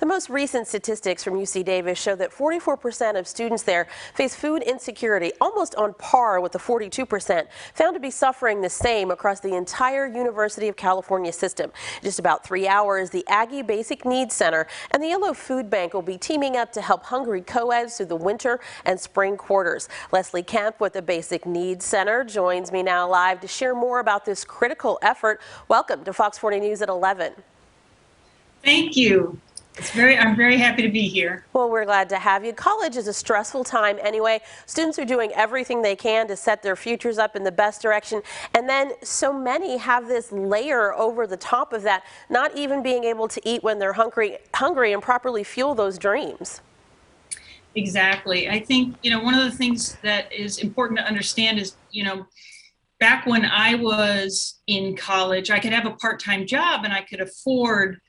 The most recent statistics from UC Davis show that 44% of students there face food insecurity, almost on par with the 42% found to be suffering the same across the entire University of California system. In just about 3 hours, the Aggie Basic Needs Center and the Yellow Food Bank will be teaming up to help hungry co-eds through the winter and spring quarters. Leslie Kemp with the Basic Needs Center joins me now live to share more about this critical effort. Welcome to Fox 40 News at 11. Thank you. I'm very happy to be here. Well, we're glad to have you. College is a stressful time anyway. Students are doing everything they can to set their futures up in the best direction. And then so many have this layer over the top of that, not even being able to eat when they're hungry and properly fuel those dreams. Exactly. I think, one of the things that is important to understand is, back when I was in college, I could have a part-time job and I could afford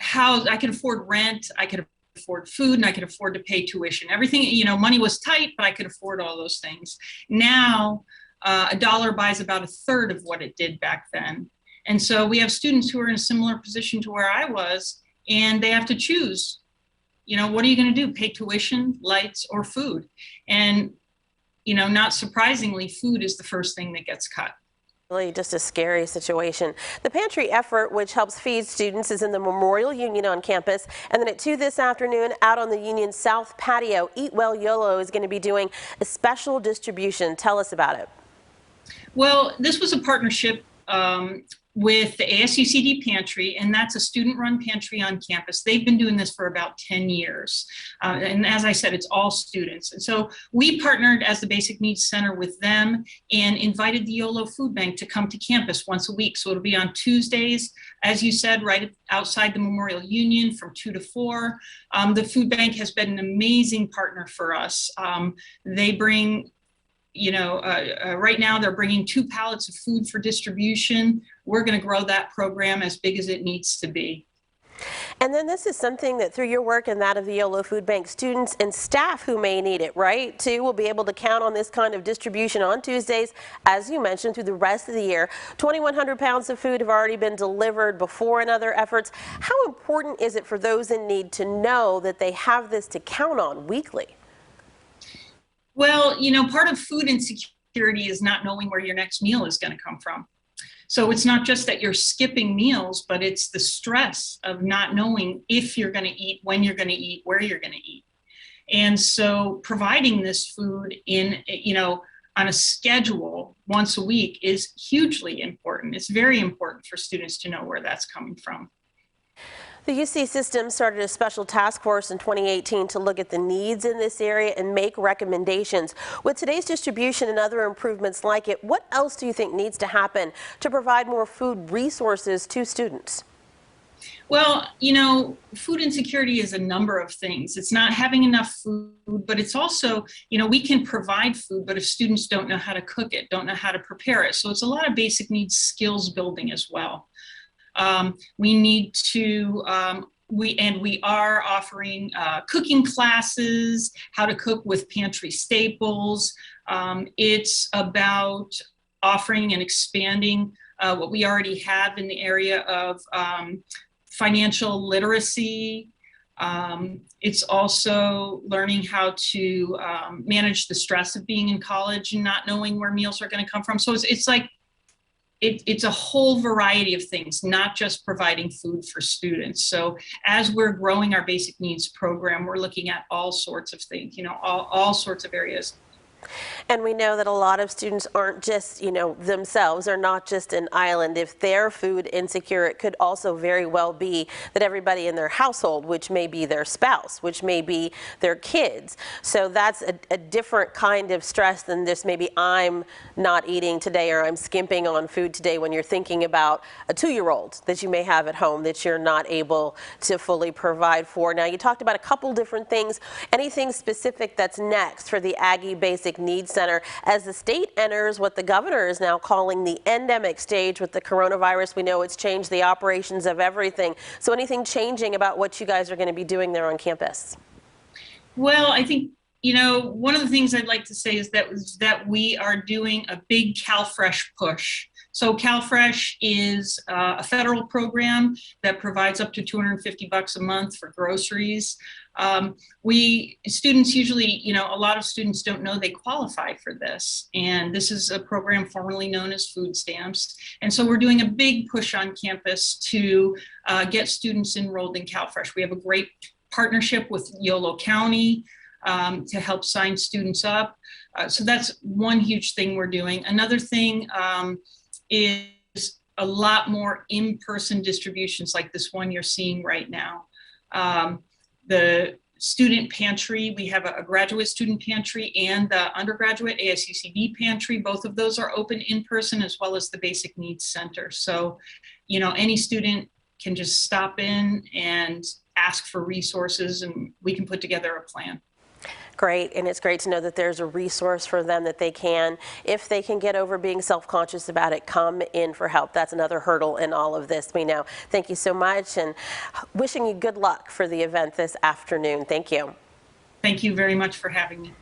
I could afford rent, I could afford food, and I could afford to pay tuition. Everything, money was tight, but I could afford all those things. Now, a dollar buys about a third of what it did back then. And so we have students who are in a similar position to where I was, and they have to choose, what are you going to do? Pay tuition, lights, or food? And, not surprisingly, food is the first thing that gets cut. Really just a scary situation. The pantry effort, which helps feed students, is in the Memorial Union on campus. And then at 2 this afternoon, out on the Union South patio, Eat Well YOLO is going to be doing a special distribution. Tell us about it. Well, this was a partnership with the ASUCD Pantry, and that's a student-run pantry on campus. They've been doing this for about 10 years. And as I said, it's all students. And so we partnered as the Basic Needs Center with them and invited the YOLO Food Bank to come to campus once a week. So it'll be on Tuesdays, as you said, right outside the Memorial Union from 2 to 4. The food bank has been an amazing partner for us. They bring right now they're bringing 2 pallets of food for distribution. We're going to grow that program as big as it needs to be. And then this is something that through your work and that of the YOLO Food Bank, students and staff who may need it, right, too, will be able to count on this kind of distribution on Tuesdays, as you mentioned, through the rest of the year. 2,100 pounds of food have already been delivered before in other efforts. How important is it for those in need to know that they have this to count on weekly? Well, part of food insecurity is not knowing where your next meal is going to come from. So it's not just that you're skipping meals, but it's the stress of not knowing if you're going to eat, when you're going to eat, where you're going to eat. And so providing this food in, on a schedule once a week is hugely important. It's very important for students to know where that's coming from. The UC system started a special task force in 2018 to look at the needs in this area and make recommendations. With today's distribution and other improvements like it, what else do you think needs to happen to provide more food resources to students? Well, food insecurity is a number of things. It's not having enough food, but it's also, we can provide food, but if students don't know how to cook it, don't know how to prepare it. So it's a lot of basic needs skills building as well. We need to, we are offering cooking classes, how to cook with pantry staples. It's about offering and expanding what we already have in the area of financial literacy. It's also learning how to manage the stress of being in college and not knowing where meals are going to come from. So it's like, it's a whole variety of things, not just providing food for students. So as we're growing our basic needs program, we're looking at all sorts of things, all sorts of areas. And we know that a lot of students aren't just, themselves are not just an island. If they're food insecure, it could also very well be that everybody in their household, which may be their spouse, which may be their kids. So that's a different kind of stress than this maybe I'm not eating today or I'm skimping on food today when you're thinking about a 2-year-old that you may have at home that you're not able to fully provide for. Now, you talked about a couple different things. Anything specific that's next for the Aggie Basic Needs Center as the state enters what the governor is now calling the endemic stage with the coronavirus? We know it's changed the operations of everything. So anything changing about what you guys are going to be doing there on campus? Well, I think, one of the things I'd like to say is that we are doing a big CalFresh push So CalFresh is a federal program that provides up to $250 a month for groceries. Students usually, a lot of students don't know they qualify for this. And this is a program formerly known as food stamps. And so we're doing a big push on campus to get students enrolled in CalFresh. We have a great partnership with Yolo County to help sign students up. So that's one huge thing we're doing. Another thing is a lot more in-person distributions like this one you're seeing right now. The student pantry, we have a graduate student pantry and the undergraduate ASUCB pantry. Both of those are open in person, as well as the basic needs center. So, any student can just stop in and ask for resources, and we can put together a plan. Great, and it's great to know that there's a resource for them that they can, if they can get over being self-conscious about it, come in for help. That's another hurdle in all of this, we know. Thank you so much, and wishing you good luck for the event this afternoon. Thank you. Thank you very much for having me.